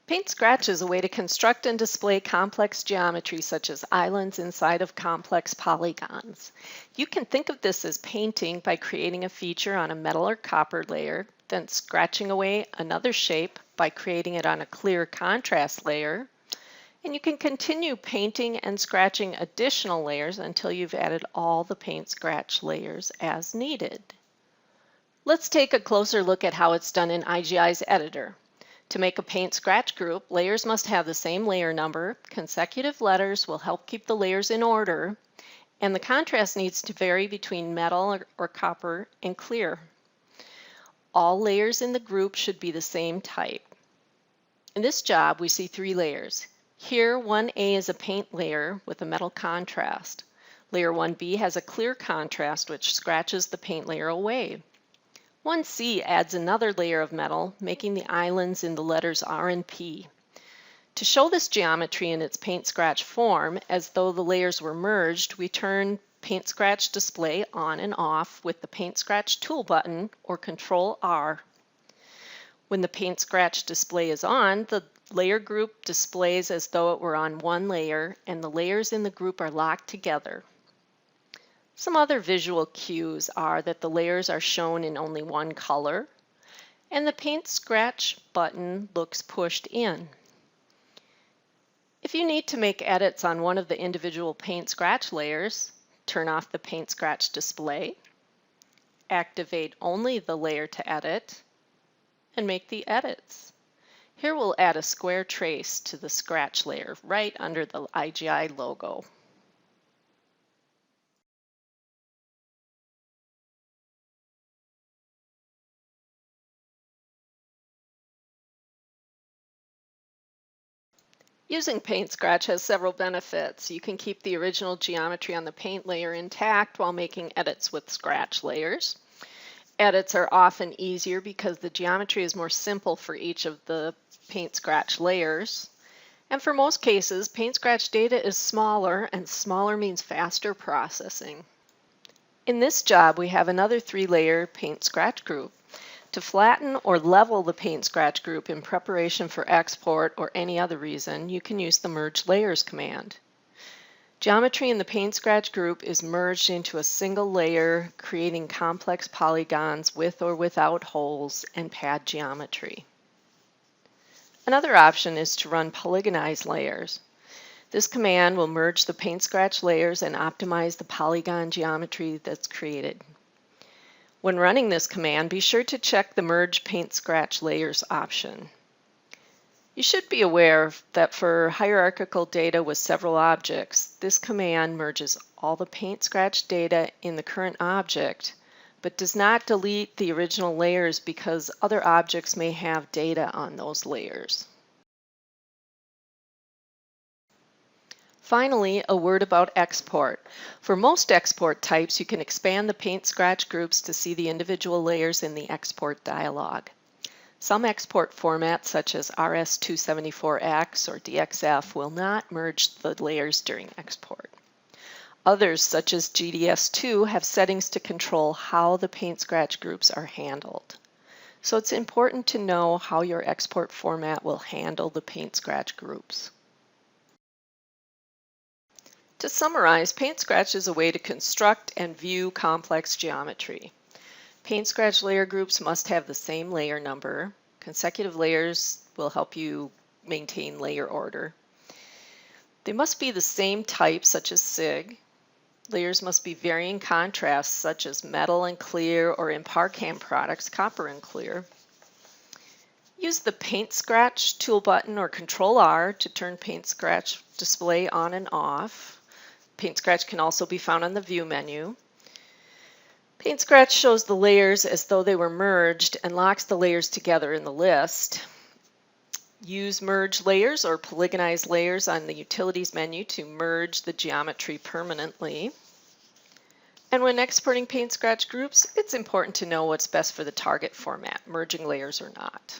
Paint Scratch is a way to construct and display complex geometry such as islands inside of complex polygons. You can think of this as painting by creating a feature on a metal or copper layer, then scratching away another shape by creating it on a clear contrast layer, and you can continue painting and scratching additional layers until you've added all the Paint Scratch layers as needed. Let's take a closer look at how it's done in IGI's editor. To make a Paint Scratch group, layers must have the same layer number, consecutive letters will help keep the layers in order, and the contrast needs to vary between metal or copper and clear. All layers in the group should be the same type. In this job, we see 3 layers. Here, 1A is a paint layer with a metal contrast. Layer 1B has a clear contrast which scratches the paint layer away. 1C adds another layer of metal, making the islands in the letters R and P. To show this geometry in its Paint Scratch form, as though the layers were merged, we turn Paint Scratch Display on and off with the Paint Scratch Tool button or Control R. When the Paint Scratch display is on, the layer group displays as though it were on one layer, and the layers in the group are locked together. Some other visual cues are that the layers are shown in only one color, and the Paint Scratch button looks pushed in. If you need to make edits on one of the individual Paint Scratch layers, turn off the Paint Scratch display, activate only the layer to edit, and make the edits. Here we'll add a square trace to the scratch layer right under the IGI logo. Using Paint Scratch has several benefits. You can keep the original geometry on the paint layer intact while making edits with scratch layers. Edits are often easier because the geometry is more simple for each of the Paint Scratch layers. And for most cases, Paint Scratch data is smaller, and smaller means faster processing. In this job, we have another 3-layer Paint Scratch group. To flatten or level the Paint Scratch group in preparation for export or any other reason, you can use the Merge Layers command. Geometry in the Paint Scratch group is merged into a single layer, creating complex polygons with or without holes and pad geometry. Another option is to run Polygonize Layers. This command will merge the Paint Scratch layers and optimize the polygon geometry that's created. When running this command, be sure to check the Merge Paint Scratch Layers option. You should be aware that for hierarchical data with several objects, this command merges all the Paint Scratch data in the current object, but does not delete the original layers because other objects may have data on those layers. Finally, a word about export. For most export types, you can expand the Paint Scratch groups to see the individual layers in the export dialog. Some export formats, such as RS-274X or DXF, will not merge the layers during export. Others, such as GDS2, have settings to control how the Paint Scratch groups are handled. So it's important to know how your export format will handle the Paint Scratch groups. To summarize, Paint Scratch is a way to construct and view complex geometry. Paint Scratch layer groups must have the same layer number. Consecutive layers will help you maintain layer order. They must be the same type, such as SIG. Layers must be varying contrasts, such as metal and clear, or in Parcam products, copper and clear. Use the Paint Scratch tool button or Control R to turn Paint Scratch display on and off. Paint Scratch can also be found on the View menu. Paint Scratch shows the layers as though they were merged and locks the layers together in the list. Use Merge Layers or Polygonize Layers on the Utilities menu to merge the geometry permanently. And when exporting Paint Scratch groups, it's important to know what's best for the target format, merging layers or not.